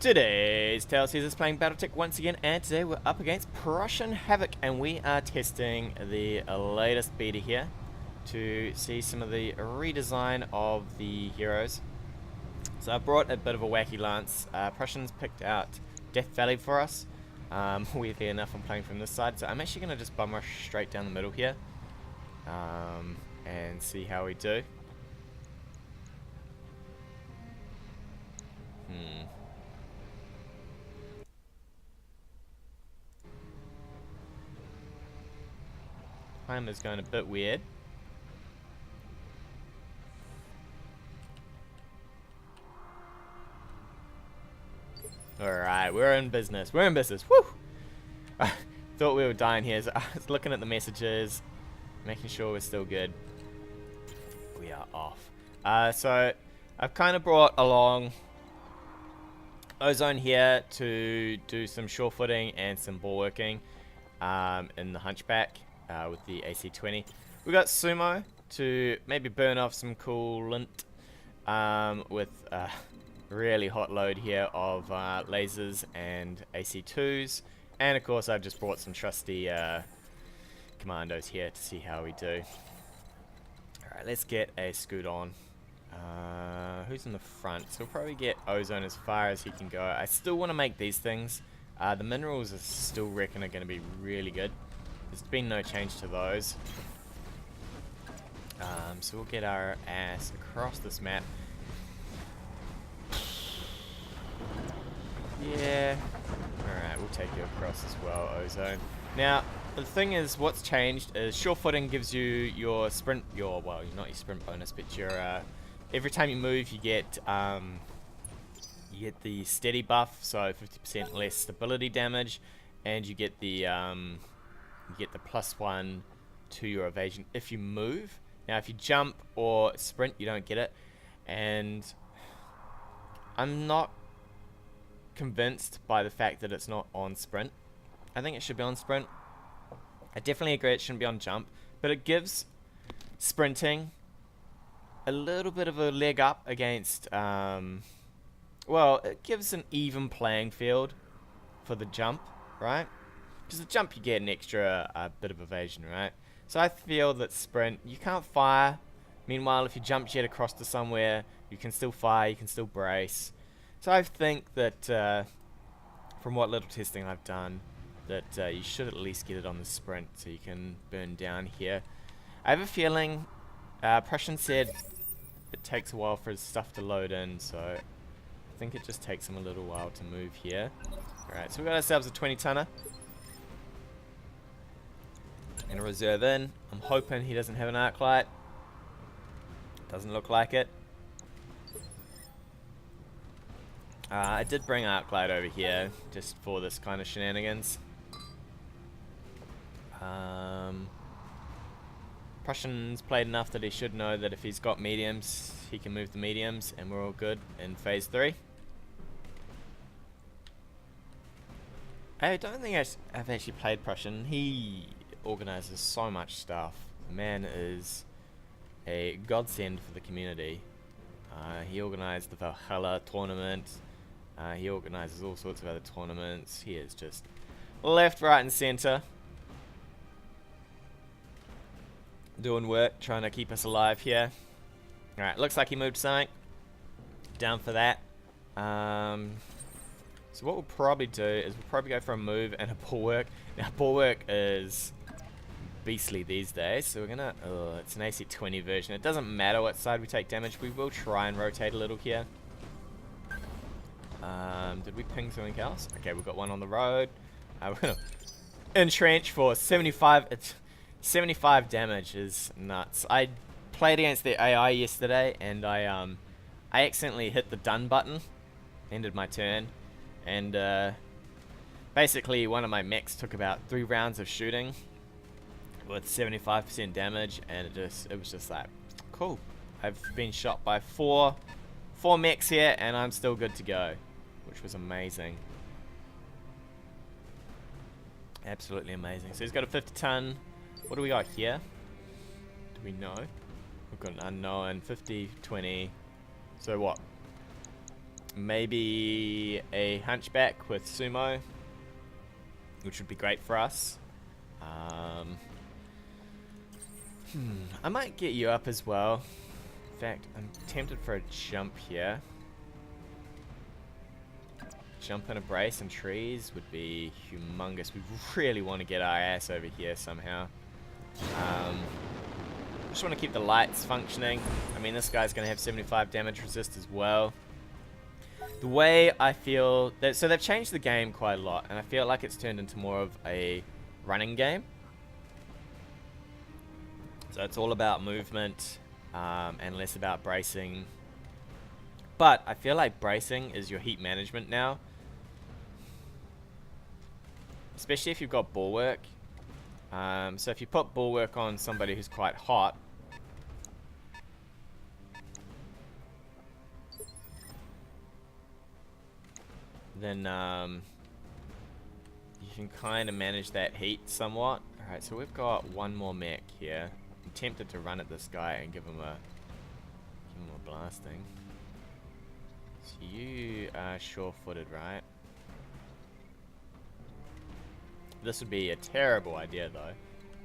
Today's Tale sees us playing BattleTech once again, and today we're up against Prussian Havoc, and we are testing the latest beta here to see some of the redesign of the heroes. So I brought a bit of a wacky lance. Prussians picked out Death Valley for us. Weirdly enough, I'm playing from this side, so I'm actually going to just bum rush straight down the middle here and see how we do. Timer's going a bit weird. Alright, we're in business. We're in business. Woo! I thought we were dying here. So I was looking at the messages, making sure we're still good. We are off. So I've kind of brought along Ozone here to do some shore footing and some bulwarking in the Hunchback. With the AC-20. We got Sumo to maybe burn off some Coolant with a really hot load here of lasers and AC-2s. And of course I've just brought some trusty commandos here to see how we do. Alright, let's get a scoot on. Who's in the front? So we'll probably get Ozone as far as he can go. I still want to make these things. The minerals I still reckon are going to be really good. There's been no change to those. So we'll get our ass across this map. Yeah. Alright, we'll take you across as well, Ozone. Now, the thing is, what's changed is sure footing gives you your sprint, well, not your sprint bonus, but your, every time you move you get the steady buff, so 50% less stability damage, and you get the, +1 to your evasion if you move. Now if you jump or sprint you don't get it, and I'm not convinced by the fact that it's not on sprint. I think it should be on sprint. I definitely agree it shouldn't be on jump, but it gives sprinting a little bit of a leg up against well, it gives an even playing field for the jump, right? Because the jump you get an extra bit of evasion, right? So I feel that sprint, you can't fire. Meanwhile, if you jump jet across to somewhere, you can still fire, you can still brace. So I think that, from what little testing I've done, that you should at least get it on the sprint so you can burn down here. I have a feeling, Prussian said it takes a while for his stuff to load in, so I think it just takes him a little while to move here. Alright, so we got ourselves a 20-tonner. And a reserve in. I'm hoping he doesn't have an arc light. Doesn't look like it. I did bring arc light over here just for this kind of shenanigans. Prussian's played enough that he should know that if he's got mediums, he can move the mediums, and we're all good in phase 3. I don't think I've actually played Prussian. He organizes so much stuff. The man is a godsend for the community. He organized the Valhalla tournament. He organizes all sorts of other tournaments. He is just left, right, and center doing work, trying to keep us alive here. Alright, looks like he moved something. Down for that. So what we'll probably do is we'll probably go for a move and a bulwark. Now bulwark is beastly these days, so we're gonna, it's an AC-20 version. It doesn't matter what side we take damage, we will try and rotate a little here. Did we ping something else? Okay, we've got one on the road. We're gonna entrench for 75, it's 75 damage is nuts. I played against the AI yesterday, and I accidentally hit the done button, ended my turn, and basically one of my mechs took about 3 rounds of shooting with 75% damage, and it was just like, cool. I've been shot by four mechs here, and I'm still good to go, which was amazing. Absolutely amazing. So he's got a 50-ton. What do we got here? Do we know? We've got an unknown, 50, 20. So what? maybe a hunchback with sumo, which would be great for us. I might get you up as well. In fact, I'm tempted for a jump here. Jump in a brace and trees would be humongous. We really want to get our ass over here somehow. Just want to keep the lights functioning. I mean, this guy's going to have 75 damage resist as well. The way I feel that, so they've changed the game quite a lot, and I feel like it's turned into more of a running game. So it's all about movement and less about bracing. But I feel like bracing is your heat management now. Especially if you've got bulwark. So if you put bulwark on somebody who's quite hot, then you can kind of manage that heat somewhat. Alright, so we've got one more mech here. I'm tempted to run at this guy and give him a blasting. So you are sure-footed, right? This would be a terrible idea, though.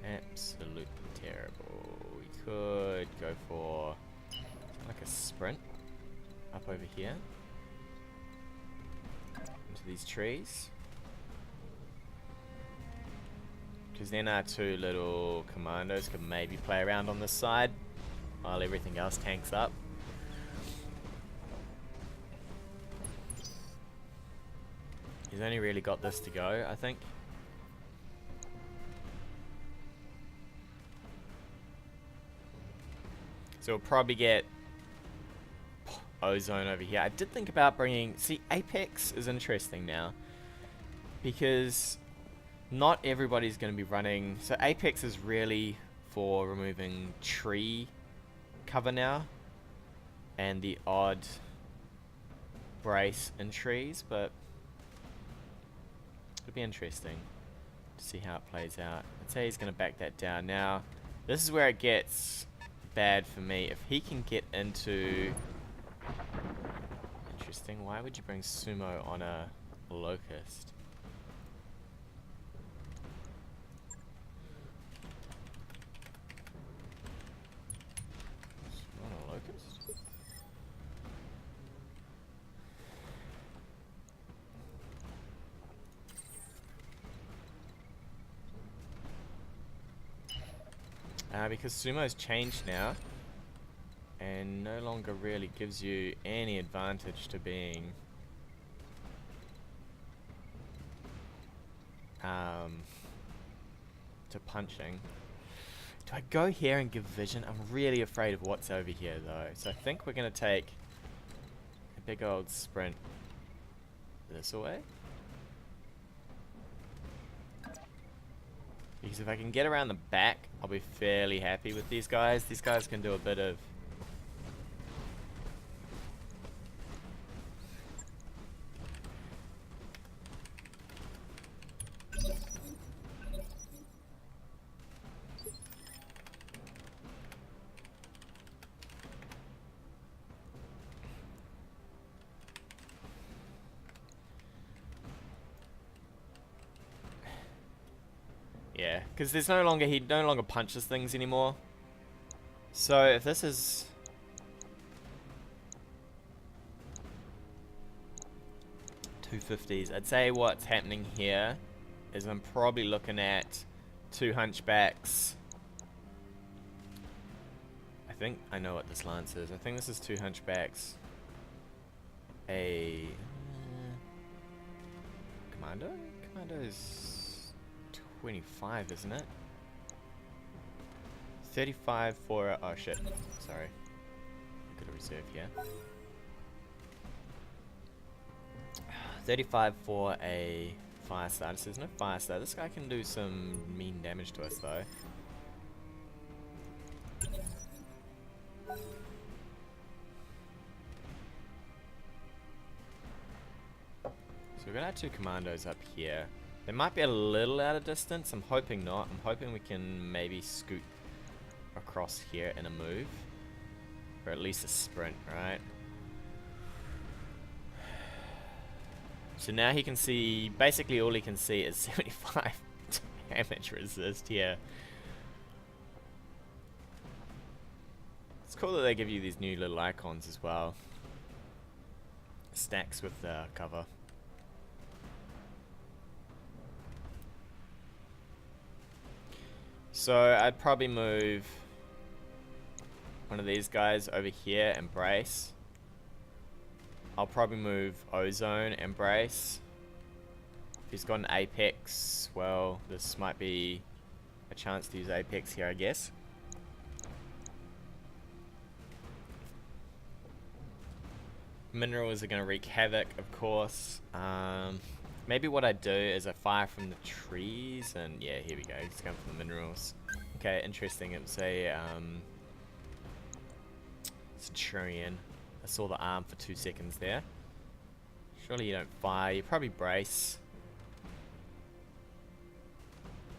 Absolutely terrible. We could go for like a sprint up over here into these trees, because then our two little commandos could maybe play around on this side while everything else tanks up. He's only really got this to go, I think. So we'll probably get ozone over here. I did think about bringing... See, Apex is interesting now, because not everybody's going to be running... So Apex is really for removing tree cover now, and the odd brace in trees, but it'll be interesting to see how it plays out. I'd say he's going to back that down. Now, this is where it gets bad for me. If he can get into... Interesting. Why would you bring sumo on a locust? Sumo on a locust? Because sumo's changed now and no longer really gives you any advantage to being to punching. Do I go here and give vision? I'm really afraid of what's over here though, so I think we're gonna take a big old sprint this way. Because if I can get around the back, I'll be fairly happy with these guys. These guys can do a bit of... Yeah, because there's no longer, he no longer punches things anymore. So if this is... $250s, I'd say what's happening here is I'm probably looking at 2 hunchbacks. I think I know what this lance is. I think this is 2 hunchbacks. A... Commando? Commando's 25, isn't it? 35 for... Oh shit, sorry. I got a reserve here. 35 for a fire starter. So there's no fire starter. This guy can do some mean damage to us though. So we're gonna have 2 commandos up here. They might be a little out of distance. I'm hoping not. I'm hoping we can maybe scoot across here in a move. Or at least a sprint, right? So now he can see, basically all he can see is 75 damage resist here. It's cool that they give you these new little icons as well. Stacks with the cover. So I'd probably move one of these guys over here, Embrace. I'll probably move Ozone, Embrace. If he's got an Apex, well, this might be a chance to use Apex here, I guess. Minerals are going to wreak havoc, of course. Maybe what I do is I fire from the trees, and yeah, here we go. It's going for the minerals. Okay, interesting. It's a Centurion. I saw the arm for 2 seconds there. Surely you don't fire. You probably brace.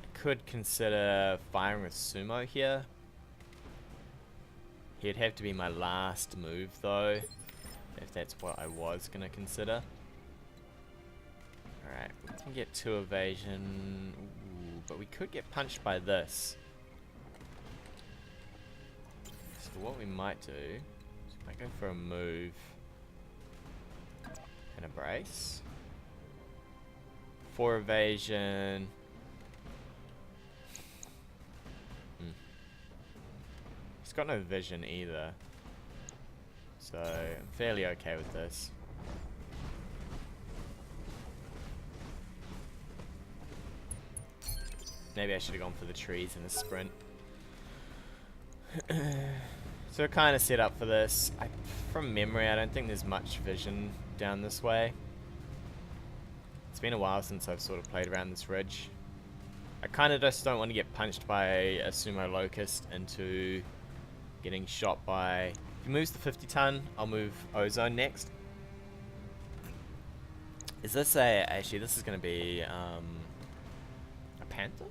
I could consider firing with Sumo here. He'd have to be my last move, though, if that's what I was going to consider. Alright, we can get 2 evasion. Ooh, but we could get punched by this. So what we might do is we might go for a move and a brace. 4 evasion. He's got no vision either. So I'm fairly okay with this. Maybe I should have gone for the trees in the sprint. So we're kind of set up for this. From memory, I don't think there's much vision down this way. It's been a while since I've sort of played around this ridge. I kind of just don't want to get punched by a sumo locust into getting shot by... If he moves the 50 ton, I'll move Ozone next. Is this a... Actually, this is going to be a Panther?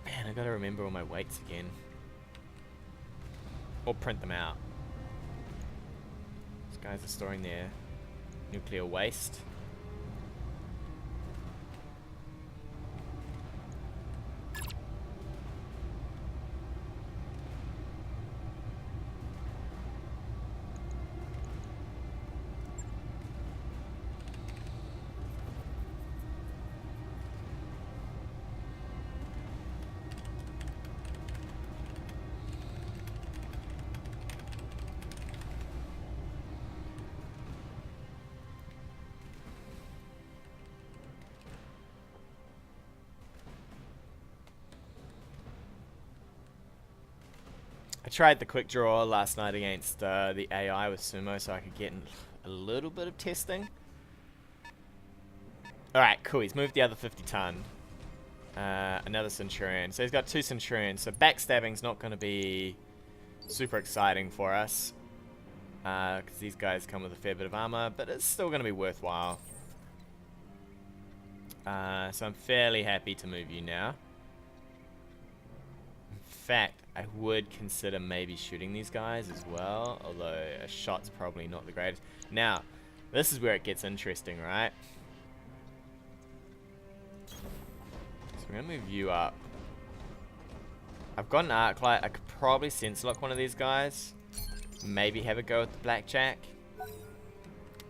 Man, I gotta remember all my weights again. Or print them out. These guys are storing their nuclear waste. I tried the quick draw last night against the AI with Sumo so I could get a little bit of testing. Alright, cool. He's moved the other 50 ton. Another Centurion. So he's got 2 Centurions. So backstabbing's not going to be super exciting for us. Because these guys come with a fair bit of armor. But it's still going to be worthwhile. So I'm fairly happy to move you now. In fact, I would consider maybe shooting these guys as well, although a shot's probably not the greatest. Now, this is where it gets interesting, right? So I'm going to move you up. I've got an arc light. I could probably sense lock one of these guys. Maybe have a go with the blackjack.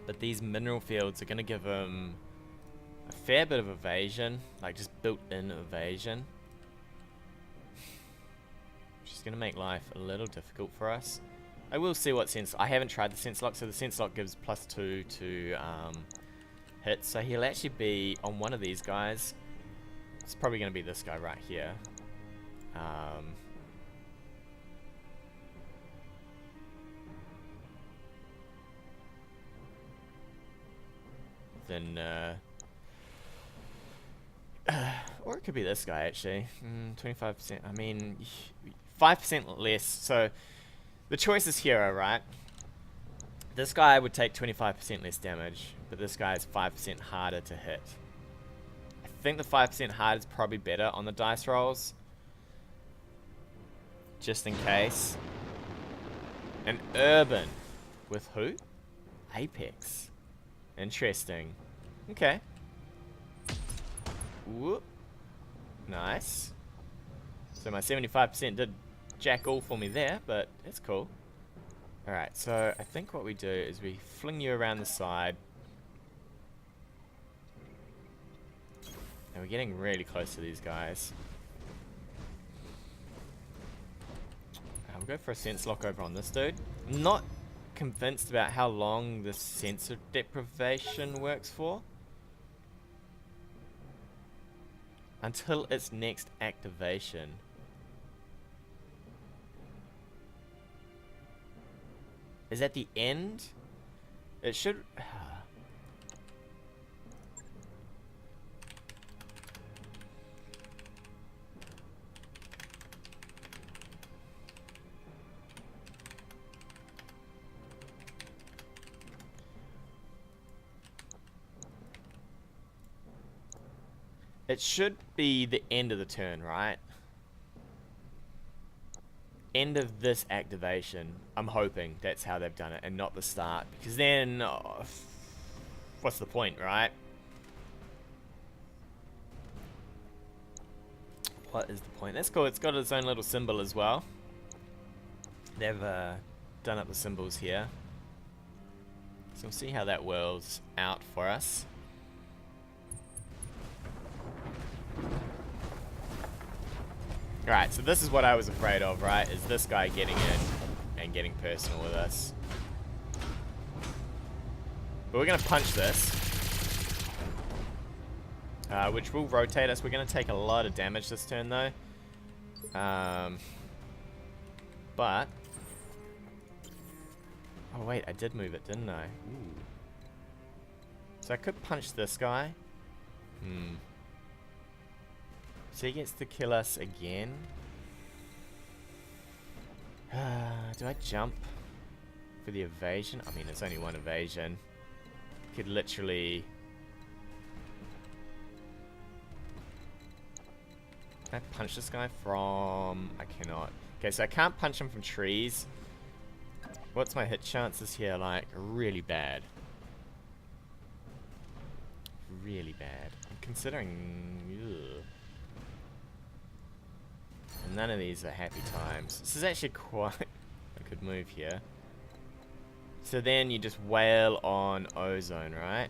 But these mineral fields are going to give him a fair bit of evasion, like just built-in evasion. Which is going to make life a little difficult for us. I will see what sense... I haven't tried the sense lock, so the sense lock gives +2 to hit. So he'll actually be on one of these guys. It's probably going to be this guy right here. Then... or it could be this guy, actually. 25%. I mean... 5% less, so the choices here are right. This guy would take 25% less damage, but this guy is 5% harder to hit. I think the 5% hard is probably better on the dice rolls, just in case. An urban with who? Apex. Interesting. Okay. Whoop. Nice. So my 75% did jack all for me there, but that's cool. Alright, so I think what we do is we fling you around the side. And we're getting really close to these guys. We'll go for a sense lock over on this dude. I'm not convinced about how long this sensor deprivation works for. Until its next activation. Is that the end? It should... It should be the end of the turn, right? End of this activation. I'm hoping that's how they've done it and not the start. Because then... oh, what's the point, right? What is the point? That's cool. It's got its own little symbol as well. They've done up the symbols here. So we'll see how that whirls out for us. Alright, so this is what I was afraid of, right? Is this guy getting in and getting personal with us. But we're going to punch this. Which will rotate us. We're going to take a lot of damage this turn, though. But... oh, wait, I did move it, didn't I? Ooh. So I could punch this guy. So he gets to kill us again. Do I jump for the evasion? I mean, it's only one evasion. Could literally... can I punch this guy from... I cannot. Okay, so I can't punch him from trees. What's my hit chances here? Like, really bad. Really bad. I'm considering... ugh. And none of these are happy times. This is actually quite a good move here. So then you just wail on ozone, right?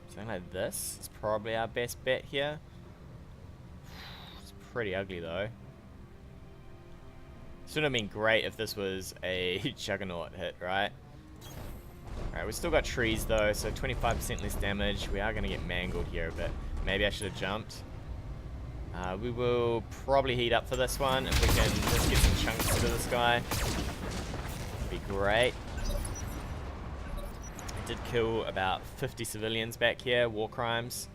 Something like this is probably our best bet here. It's pretty ugly though. This would have been great if this was a juggernaut hit, right? Alright, we've still got trees though, so 25% less damage. We are going to get mangled here a bit. Maybe I should have jumped. We will probably heat up for this one. If we can just get some chunks to this guy, it'd be great. I did kill about 50 civilians back here, war crimes.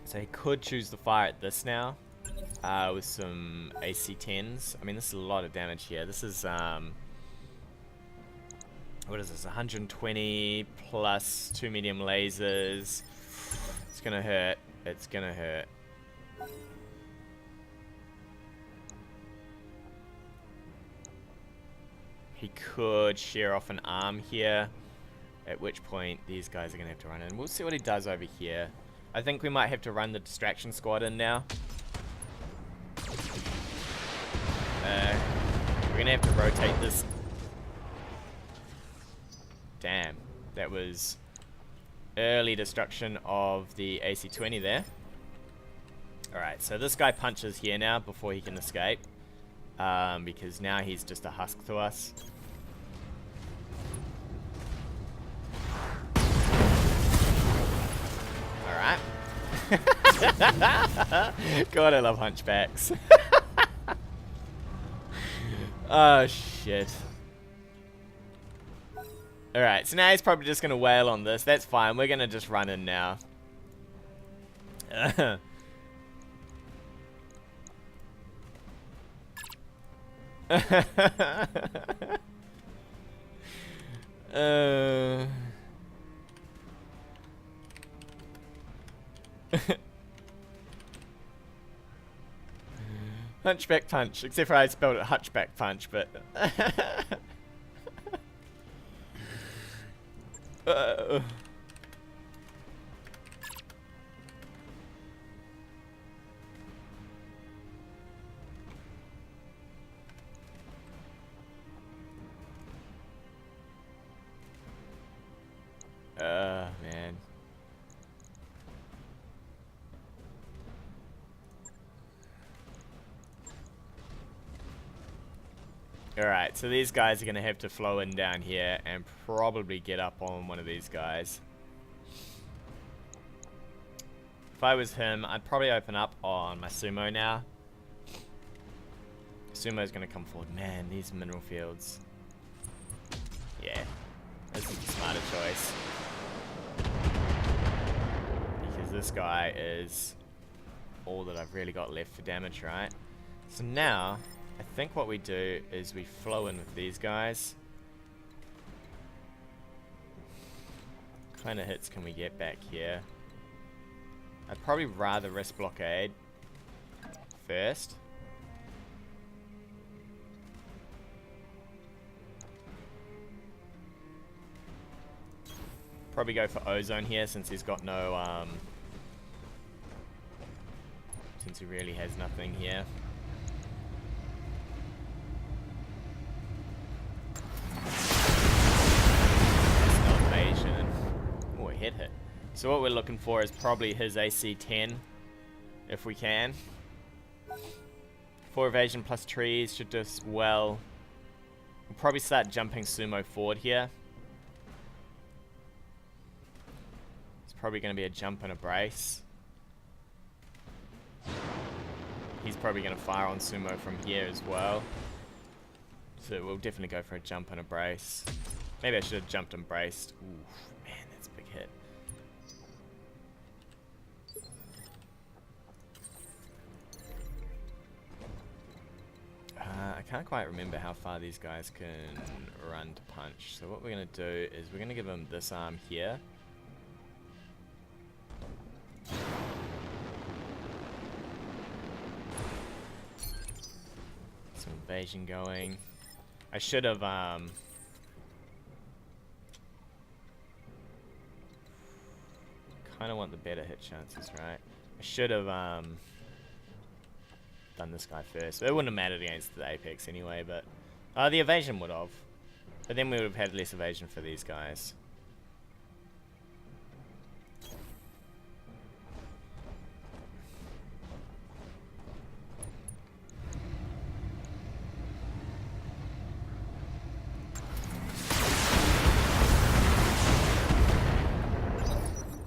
So he could choose to fire at this now, with some AC-10s. I mean, this is a lot of damage here. This is, what is this, 120 plus 2 medium lasers. It's gonna hurt. It's gonna hurt. He could shear off an arm here, at which point these guys are gonna have to run in. We'll see what he does over here. I think we might have to run the distraction squad in now. We're gonna have to rotate this. Damn, that was early destruction of the AC-20 there. Alright, so this guy punches here now before he can escape. Because now he's just a husk to us. Alright. God, I love hunchbacks. Oh, shit. Alright, so now he's probably just going to wail on this. That's fine. We're going to just run in now. Hunchback punch, except for I spelled it Hutchback punch, but... man. Alright, so these guys are going to have to flow in down here and probably get up on one of these guys. If I was him, I'd probably open up on my sumo now. Sumo's going to come forward. Man, these mineral fields. Yeah, this is the smarter choice. Because this guy is all that I've really got left for damage, right? So now, I think what we do is we flow in with these guys. What kind of hits can we get back here? I'd probably rather risk blockade first. Probably go for ozone here since he's got no, since he really has nothing here. Oh, a hit. So what we're looking for is probably his AC 10, if we can. 4 evasion plus trees should do us well. We'll probably start jumping sumo forward here. It's probably going to be a jump and a brace. He's probably going to fire on sumo from here as well. So we'll definitely go for a jump and a brace. Maybe I should have jumped and braced. Ooh, man, that's a big hit. I can't quite remember how far these guys can run to punch. So what we're going to do is we're going to give them this arm here. Some invasion going. I should have kind of want the better hit chances, right? I should have done this guy first. It wouldn't have mattered against the Apex anyway, but the evasion would have. But then we would have had less evasion for these guys.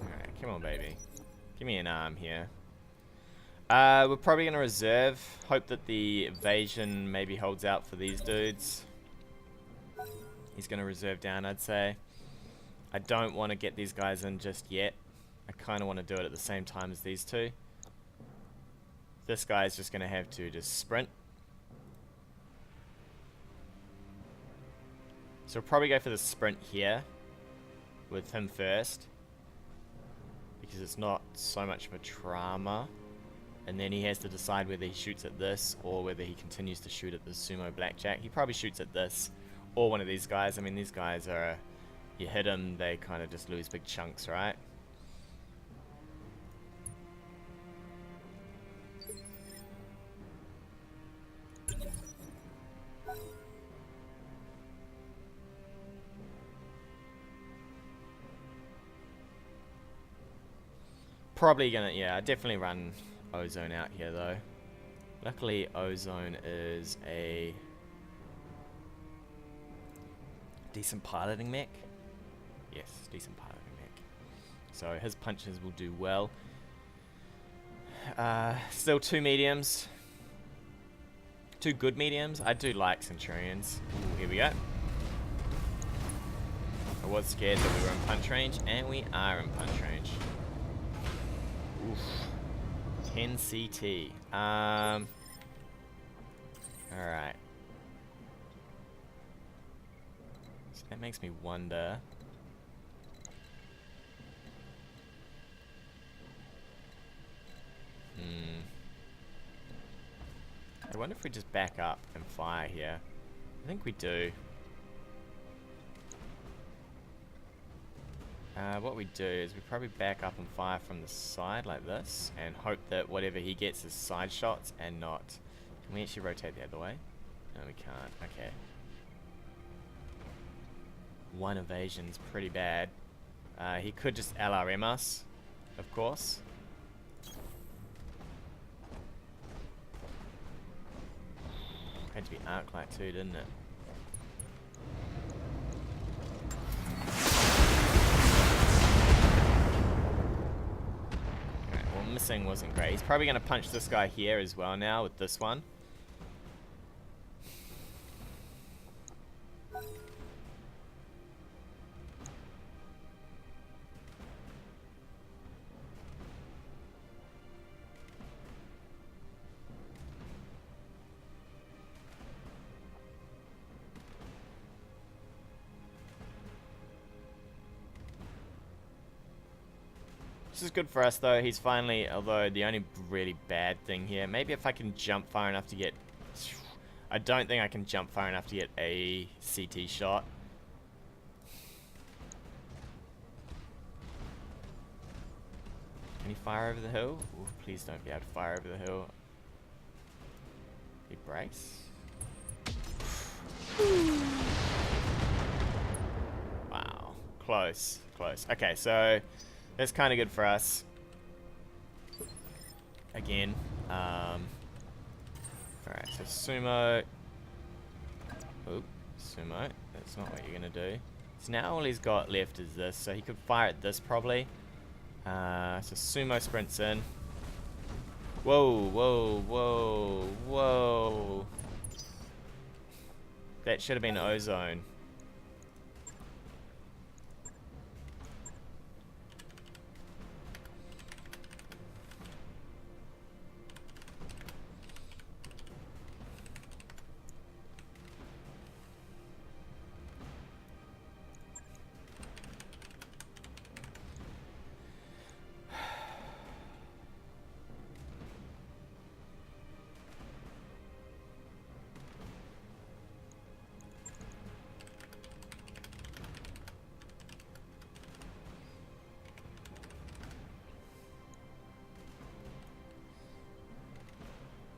Alright, come on, baby. Give me an arm here. We're probably going to reserve. Hope that the evasion maybe holds out for these dudes. He's going to reserve down, I'd say. I don't want to get these guys in just yet. I kind of want to do it at the same time as these two. This guy's just going to have to just sprint. So we'll probably go for the sprint here with him first. Because it's not so much of a trauma. And then he has to decide whether he shoots at this or whether he continues to shoot at the sumo blackjack. He probably shoots at this or one of these guys. I mean, these guys are, you hit them, they kind of just lose big chunks, right? Probably gonna, yeah, definitely run ozone out here though. Luckily ozone is a decent piloting mech. Yes, decent piloting mech. So his punches will do well. Still 2 mediums. 2 good mediums. I do like Centurions. Ooh, here we go. I was scared that we were in punch range, and we are in punch range. Oof. 10 CT. Alright. So that makes me wonder. I I wonder if we just back up and fire here. I think we do. What we do is we probably back up and fire from the side like this and hope that whatever he gets is side shots and not... Can we actually rotate the other way? No, we can't. Okay. One evasion's pretty bad. He could just LRM us, of course. Had to be arc light too, didn't it? Alright, well, missing wasn't great. He's probably going to punch this guy here as well now with this one. This is good for us though. He's finally, although the only really bad thing here, maybe if I can jump far enough to get... I don't think I can jump far enough to get a CT shot. Can he fire over the hill? Ooh, please don't be able to fire over the hill. He brace? Wow. Close. Close. Okay, so... That's kind of good for us. Again. Alright, so sumo. Oop, sumo. That's not what you're going to do. So now all he's got left is this. So he could fire at this probably. So sumo sprints in. Whoa, whoa, whoa, whoa. That should have been ozone.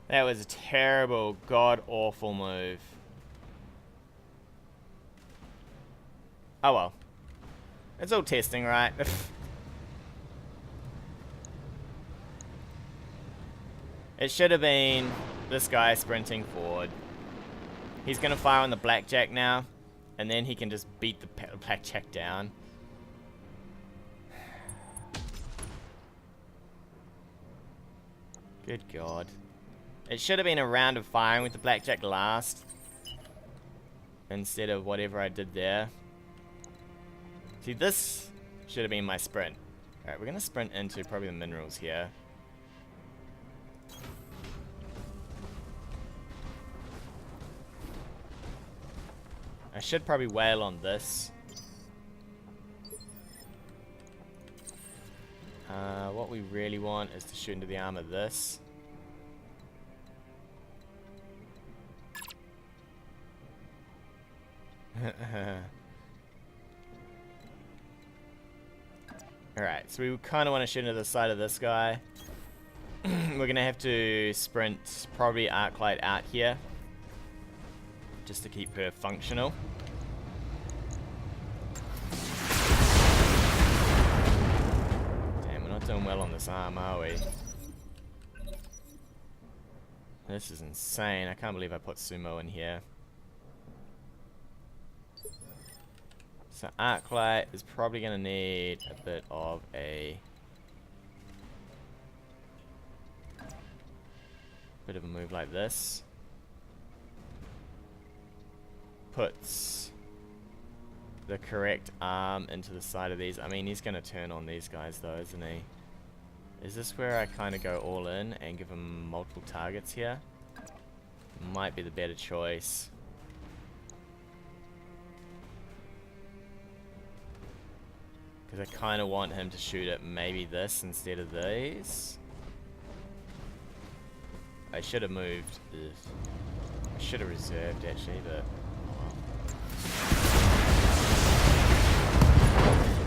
That was a terrible, god-awful move. Oh well. It's all testing, right? It should have been this guy sprinting forward. He's going to fire on the blackjack now, and then he can just beat the blackjack down. Good god. It should have been a round of firing with the blackjack last, instead of whatever I did there. See, this should have been my sprint. Alright, we're going to sprint into probably the minerals here. I should probably whale on this. What we really want is to shoot into the arm of this. Alright, so we kind of want to shoot into the side of this guy. We're going to have to sprint probably arc light out here, just to keep her functional. Damn, we're not doing well on this arm, are we? This is insane. I can't believe I put sumo in here. So arc light is probably going to need a bit of a move like this. Puts the correct arm into the side of these. I mean, he's going to turn on these guys though, isn't he? Is this where I kind of go all in and give him multiple targets here? Might be the better choice. Because I kind of want him to shoot at maybe this instead of these. I should have moved. Ugh. I should have reserved actually, but oh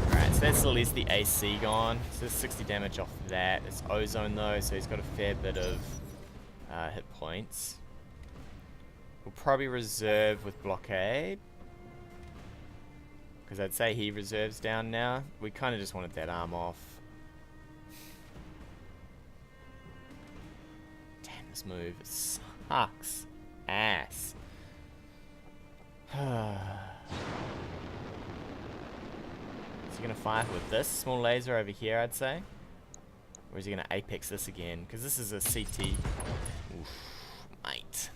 well. Alright, so that's at least the AC gone. So there's 60 damage off that. It's ozone though, so he's got a fair bit of hit points. We'll probably reserve with blockade, because I'd say he reserves down now. We kind of just wanted that arm off. Damn, this move sucks ass. Is he gonna fire with this small laser over here, I'd say? Or is he gonna apex this again? Because this is a CT. Oof, mate.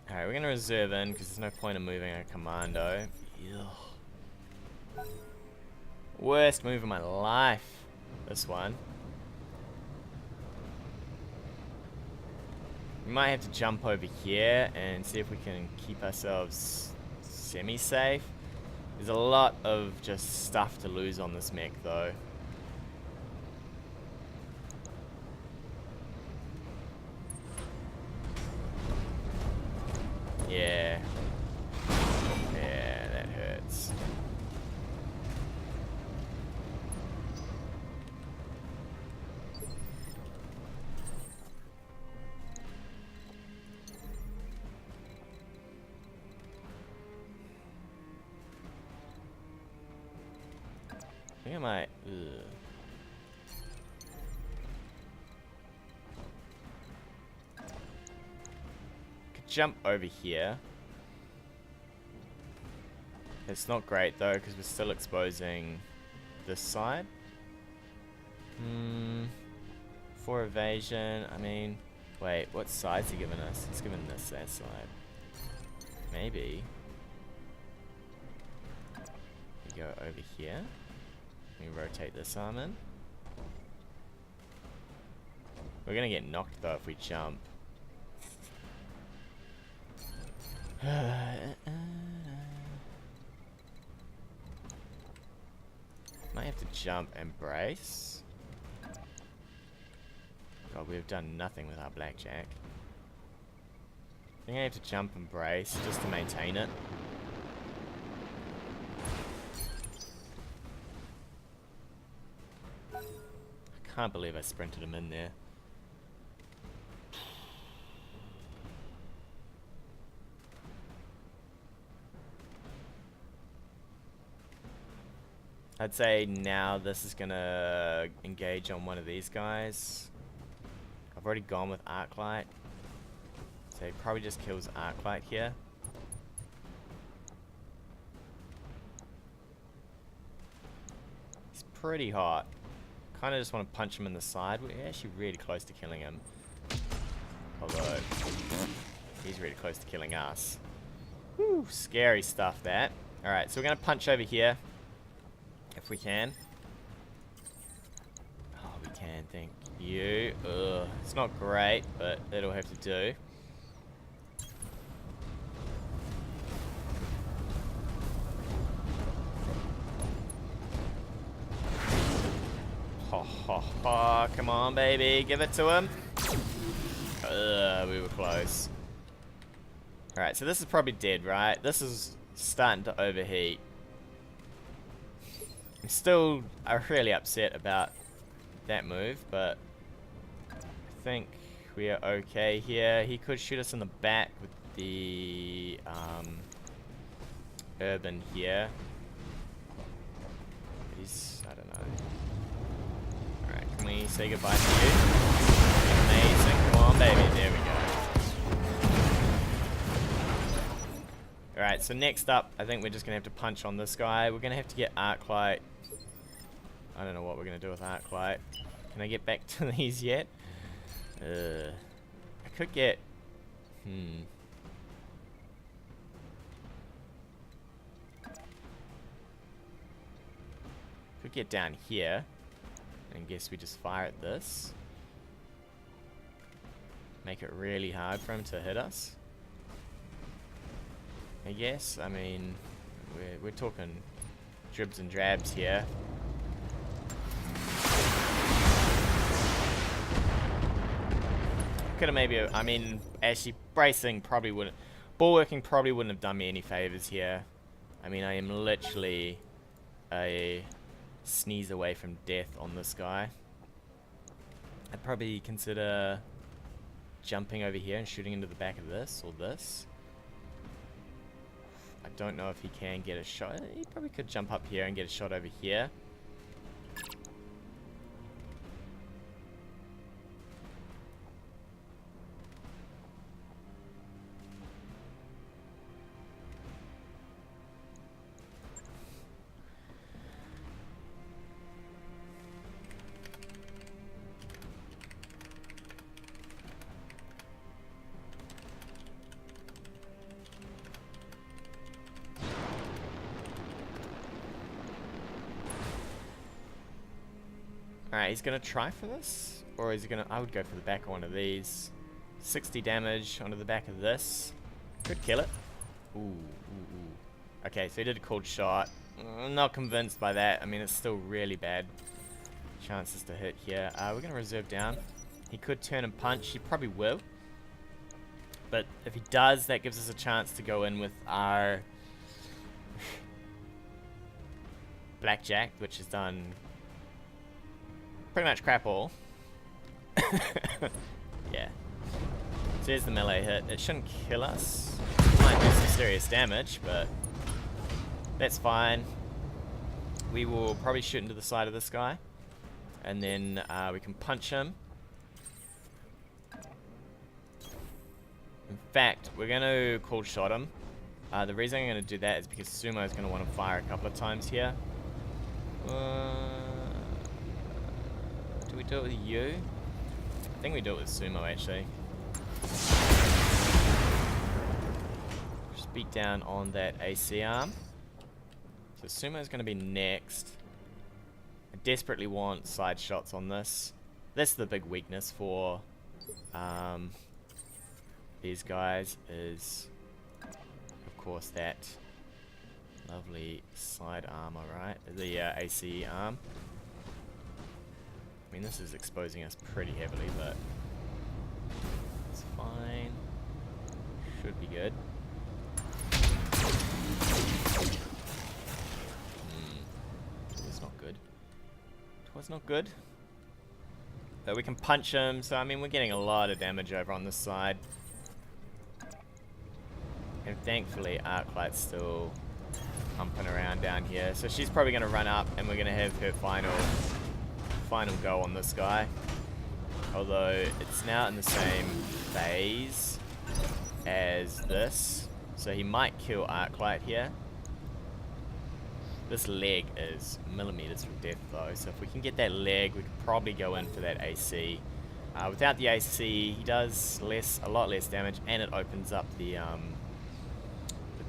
Alright, we're gonna reserve in because there's no point in moving a commando. Ugh. Worst move of my life. This one. We might have to jump over here and see if we can keep ourselves semi-safe. There's a lot of just stuff to lose on this mech though. Yeah. Yeah, that hurts. I think I might. Could jump over here. It's not great though, because we're still exposing this side. For evasion, I mean, wait, what side's he giving us? He's giving us that side. Maybe. We go over here. We rotate this arm in. We're gonna get knocked though if we jump. Might have to jump and brace. God, we've done nothing with our blackjack. I think I have to jump and brace just to maintain it. I can't believe I sprinted him in there. I'd say now this is gonna engage on one of these guys. I've already gone with Arclight, so he probably just kills Arclight here. He's pretty hot. Kind of just want to punch him in the side. We're actually really close to killing him. Although, he's really close to killing us. Whew, scary stuff that. Alright, so we're going to punch over here. If we can. Oh, we can, thank you. Ugh, it's not great, but it'll have to do. Ho ho ho, come on baby, give it to him. We were close. Alright, so this is probably dead, right? This is starting to overheat. I'm still really upset about that move, but I think we are okay here. He could shoot us in the back with the urban here. But he's, I don't know. Alright, can we say goodbye to you? Amazing, come on baby, there we go. Alright, so next up, I think we're just going to have to punch on this guy. We're going to have to get Arclight. I don't know what we're going to do with Arclight. Can I get back to these yet? I could get... Could get down here. And guess we just fire at this. Make it really hard for him to hit us. I guess. I mean, we're talking dribs and drabs here. could have maybe, I mean, actually, bracing probably wouldn't, bulwarking probably wouldn't have done me any favors here. I mean, I am literally a sneeze away from death on this guy. I'd probably consider jumping over here and shooting into the back of this, or this. I don't know if he can get a shot. He probably could jump up here and get a shot over here. Alright, he's gonna try for this? Or is he gonna... I would go for the back of one of these. 60 damage onto the back of this. Could kill it. Ooh, ooh, ooh. Okay, so he did a cold shot. I'm not convinced by that. I mean, it's still really bad chances to hit here. We're gonna reserve down. He could turn and punch. He probably will. But if he does, that gives us a chance to go in with our... Blackjack, which has done... pretty much crap all. Yeah. So here's the melee hit. It shouldn't kill us. It might do some serious damage, but that's fine. We will probably shoot into the side of this guy. And then we can punch him. In fact, we're going to cold shot him. The reason I'm going to do that is because Sumo is going to want to fire a couple of times here. Do we do it with you? I think we do it with Sumo, actually. Just beat down on that AC arm. So Sumo's going to be next. I desperately want side shots on this. That's the big weakness for these guys, is of course that lovely side armor, right? The AC arm. I mean, this is exposing us pretty heavily, but it's fine. Should be good. It was not good. It was not good. But we can punch him, so I mean, we're getting a lot of damage over on this side. And thankfully, Arclight's still pumping around down here. So she's probably going to run up, and we're going to have her final go on this guy. Although it's now in the same phase as this, so he might kill Arclight here. This leg is millimeters from death though, so if we can get that leg, we could probably go in for that AC. Without the AC, he does a lot less damage, and it opens up the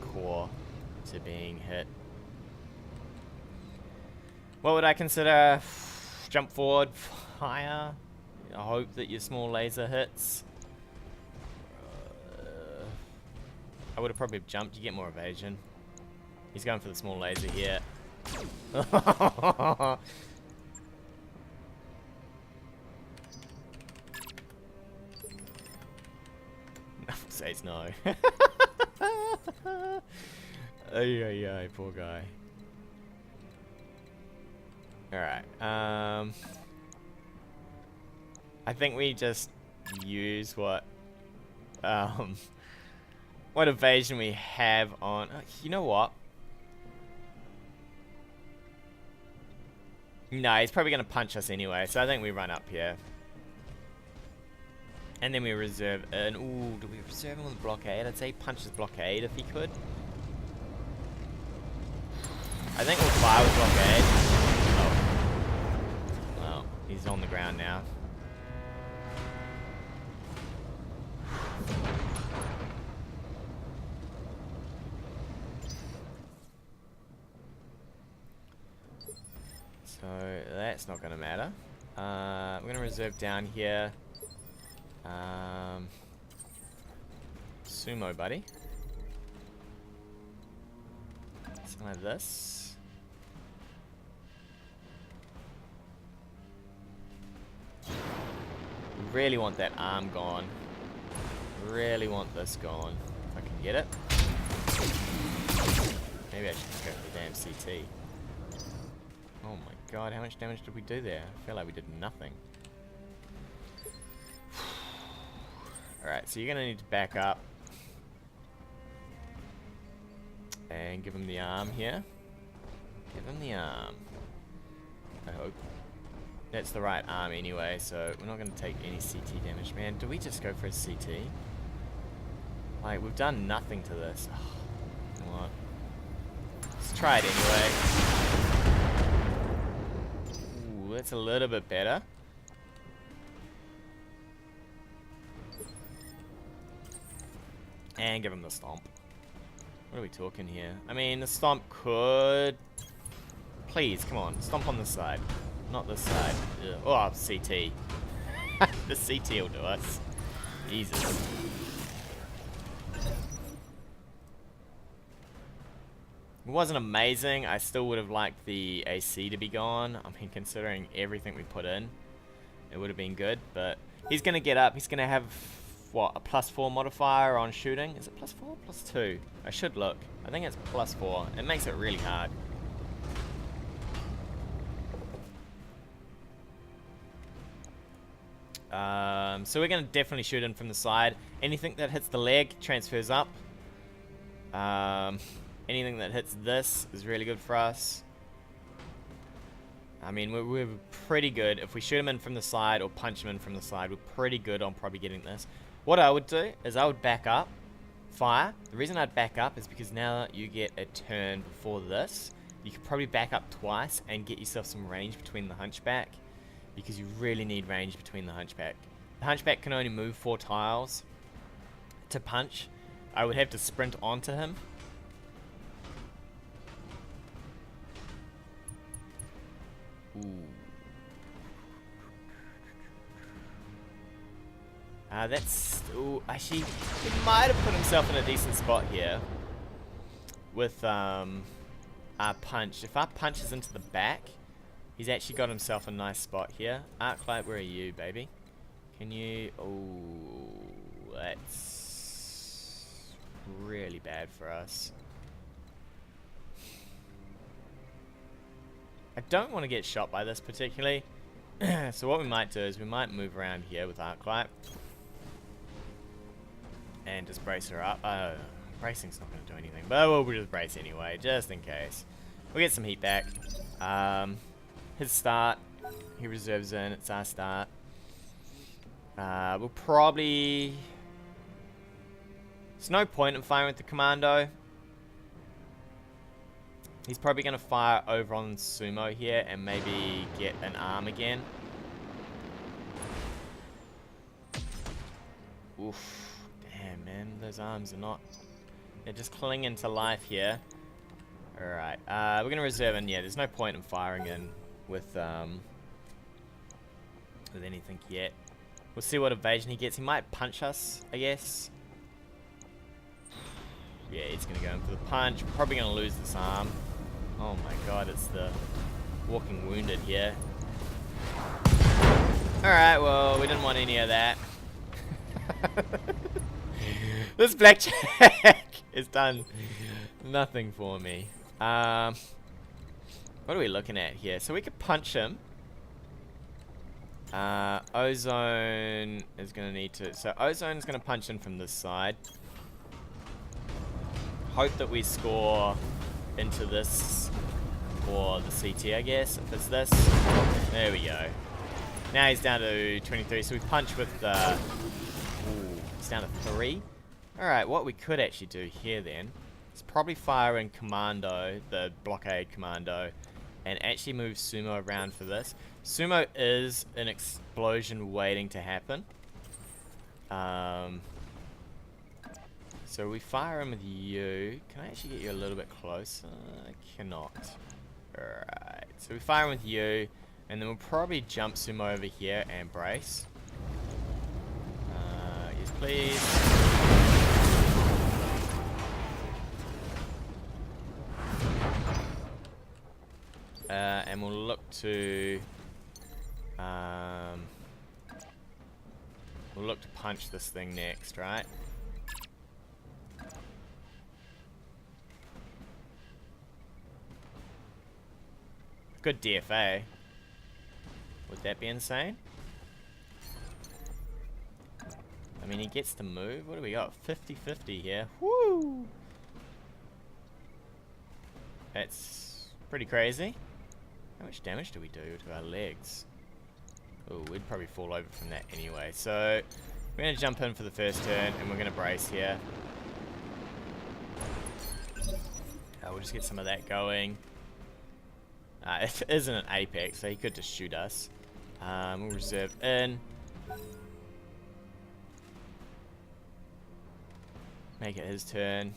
core to being hit. What would I consider? Jump forward, fire. I hope that your small laser hits. I would have probably jumped. You get more evasion. He's going for the small laser here. Says no. Ay, poor guy. Alright, I think we just use what evasion we have on. You know what? No, he's probably going to punch us anyway, so I think we run up here. And then we reserve an... Ooh, do we reserve him with blockade? I'd say punch his blockade if he could. I think we'll fire with blockade. Oh. Well, he's on the ground now. So that's not going to matter. We're going to reserve down here. Sumo, buddy. Something like this. We really want that arm gone. really want this gone. If I can get it. Maybe I should go for the damn CT. Oh my god, how much damage did we do there? I feel like we did nothing. Alright, so you're going to need to back up. And give him the arm here. Give him the arm. I hope. That's the right arm anyway, so we're not going to take any CT damage. Man, do we just go for a CT? Like, we've done nothing to this. Oh, you know what? Let's try it anyway. Ooh, that's a little bit better. And give him the stomp. What are we talking here? I mean, the stomp could... Please, come on. Stomp on this side. Not this side. Ugh. Oh, CT. The CT will do us. Jesus. It wasn't amazing. I still would have liked the AC to be gone. I mean, considering everything we put in, it would have been good. But he's going to get up. He's going to have... What, a +4 modifier on shooting? Is it +4? +2? I should look. I think it's +4. It makes it really hard. So we're going to definitely shoot in from the side. Anything that hits the leg transfers up. Anything that hits this is really good for us. I mean, we're pretty good. If we shoot him in from the side or punch him in from the side, we're pretty good on probably getting this. What I would do is I would back up, fire. The reason I'd back up is because now you get a turn before this. You could probably back up twice and get yourself some range between the hunchback, because you really need range between the hunchback. The hunchback can only move 4 tiles to punch. I would have to sprint onto him. Ooh. That's... Ooh, actually, he might have put himself in a decent spot here. With, our punch. If our punch is into the back, he's actually got himself a nice spot here. Arclight, where are you, baby? Can you... Oh, that's really bad for us. I don't want to get shot by this particularly. So what we might do is we might move around here with Arclight. And just brace her up. Bracing's not going to do anything. But we'll just brace anyway, just in case. We'll get some heat back. His start. He reserves in. It's our start. We'll probably... There's no point in firing with the commando. He's probably going to fire over on Sumo here and maybe get an arm again. Oof. Damn, man. Those arms are not... They're just clinging to life here. Alright. We're going to reserve in. Yeah, there's no point in firing in with anything yet. We'll see what evasion he gets. He might punch us, I guess. Yeah, he's going to go in for the punch. We're probably going to lose this arm. Oh my god, it's the walking wounded here. Alright, well, we didn't want any of that. This blackjack has done nothing for me. What are we looking at here? So we could punch him. Ozone is going to need to... So Ozone is going to punch in from this side. Hope that we score into this or the CT, I guess, if it's this. There we go. Now he's down to 23, so we punch with the... Ooh, he's down to 3. Alright, what we could actually do here then is probably fire in Commando, the blockade Commando, and actually move Sumo around for this. Sumo is an explosion waiting to happen. So we fire him with you. Can I actually get you a little bit closer? I cannot. Alright, so we fire him with you, and then we'll probably jump Sumo over here and brace. Yes, please. And we'll look to punch this thing next, right? Good DFA. Would that be insane? I mean, he gets to move. What do we got? 50-50 here. Woo! That's pretty crazy. How much damage do we do to our legs? Oh, we'd probably fall over from that anyway. So, we're going to jump in for the first turn, and we're going to brace here. We'll just get some of that going. It isn't an apex, so he could just shoot us. We'll reserve in. Make it his turn.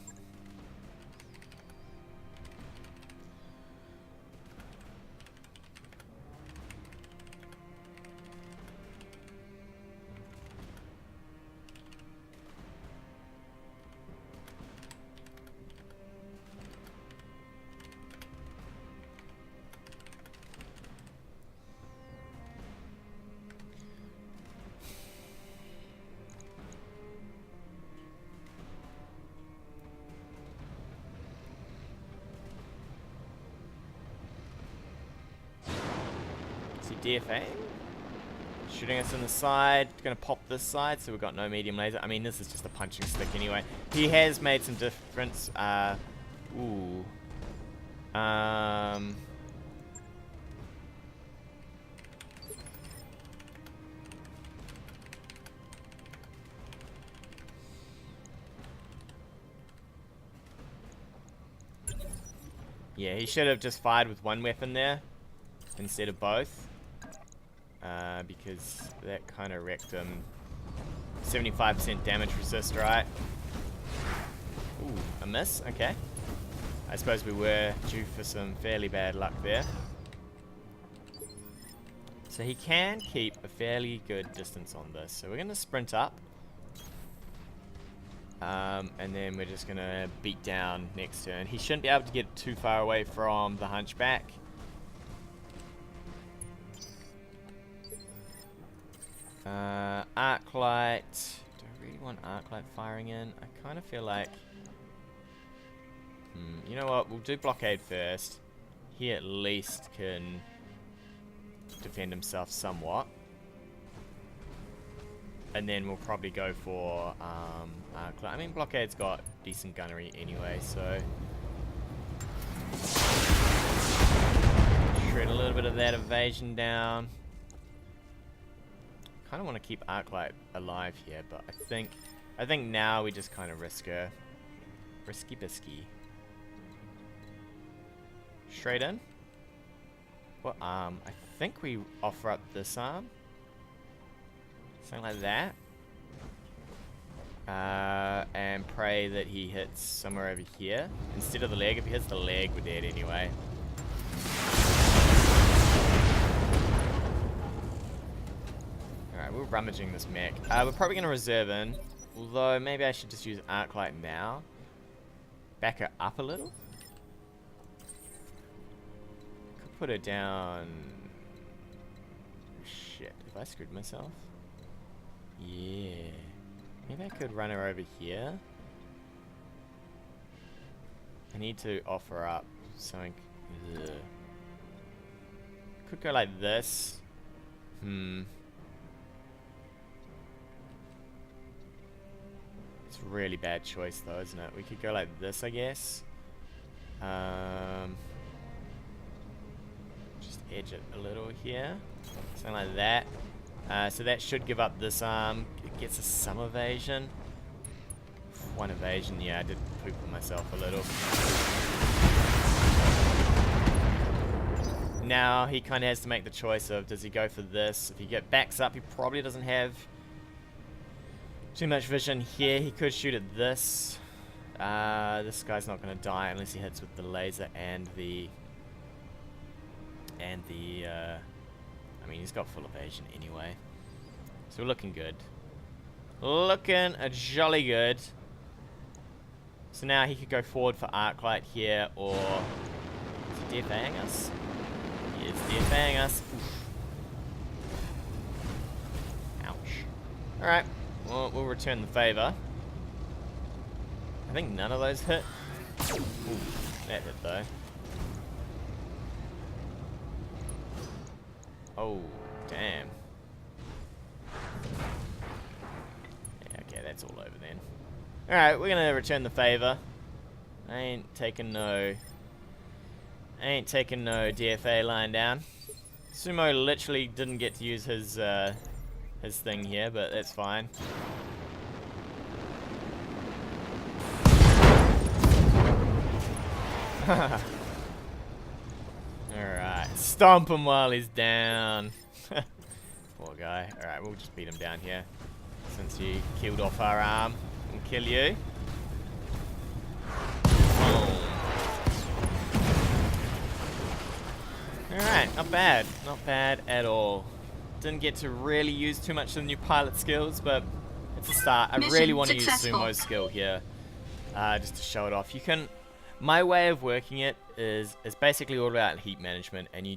DFA, shooting us in the side, gonna pop this side, so we've got no medium laser. I mean, this is just a punching stick anyway. He has made some difference. Ooh. Yeah, he should have just fired with one weapon there instead of both. Because that kind of wrecked him. 75% damage resist, right? Ooh, a miss? Okay. I suppose we were due for some fairly bad luck there. So he can keep a fairly good distance on this. So we're going to sprint up. And then we're just going to beat down next turn. He shouldn't be able to get too far away from the Hunchback. Arclight. Do I really want Arclight firing in? I kind of feel like... you know what? We'll do Blockade first. He at least can defend himself somewhat. And then we'll probably go for Arclight. I mean, Blockade's got decent gunnery anyway, so... Shred a little bit of that evasion down. Kind of want to keep Arclight alive here, but I think now we just kind of risk her. Risky bisky. Straight in. What arm? I think we offer up this arm. Something like that. And pray that he hits somewhere over here instead of the leg. If he hits the leg, we're dead anyway. Alright, we're rummaging this mech. We're probably going to reserve in. Although, maybe I should just use Arclight now. Back her up a little. Could put her down... Shit, have I screwed myself? Yeah. Maybe I could run her over here. I need to offer up something. Ugh. Could go like this. It's a really bad choice though, isn't it? We could go like this, I guess. Just edge it a little here. Something like that. So that should give up this arm. It gets us some evasion. One evasion, yeah, I did poop on myself a little. Now he kind of has to make the choice of, does he go for this? If he backs up, he probably doesn't have too much vision here. He could shoot at this. This guy's not going to die unless he hits with the laser and the... I mean, he's got full evasion anyway. So we're looking good. Looking jolly good. So now he could go forward for Arclight here, or... Is he DFAing us? He is DFAing us. Oof. Ouch. Alright. well, we'll return the favor. I think none of those hit. Ooh, that hit though. Oh, damn. Yeah, okay, that's all over then. Alright, we're gonna return the favor. I ain't taking no DFA lying down. Sumo literally didn't get to use his thing here, but that's fine. Alright, stomp him while he's down. Poor guy. Alright, we'll just beat him down here. Since you killed off our arm, we'll kill you. Boom. Alright, not bad. Not bad at all. Didn't get to really use too much of the new pilot skills, but it's a start. I really want to use Sumo's skill here. Just to show it off. You can... My way of working it is basically all about heat management, and you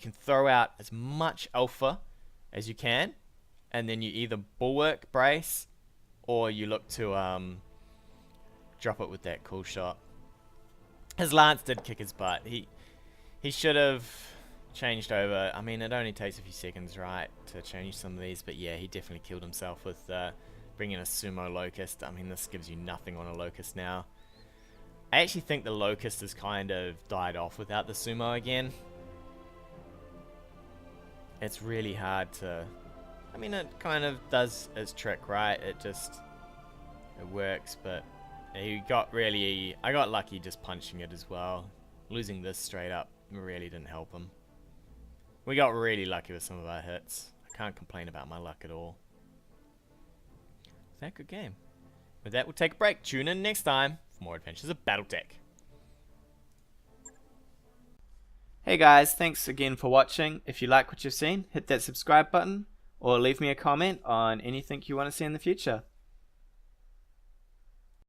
can throw out as much alpha as you can, and then you either bulwark brace, or you look to drop it with that cool shot. His lance did kick his butt. He should have changed over. I mean, it only takes a few seconds, right, to change some of these, but yeah, he definitely killed himself with bringing a sumo locust. I mean, this gives you nothing on a locust now. I actually think the locust has kind of died off without the sumo again. It's really hard to... I mean, it kind of does its trick, right? It works, but I got lucky just punching it as well. Losing this straight up really didn't help him. We got really lucky with some of our hits. I can't complain about my luck at all. That good game. With that, we'll take a break. Tune in next time for more adventures of BattleTech. Hey guys, thanks again for watching. If you like what you've seen, hit that subscribe button or leave me a comment on anything you want to see in the future.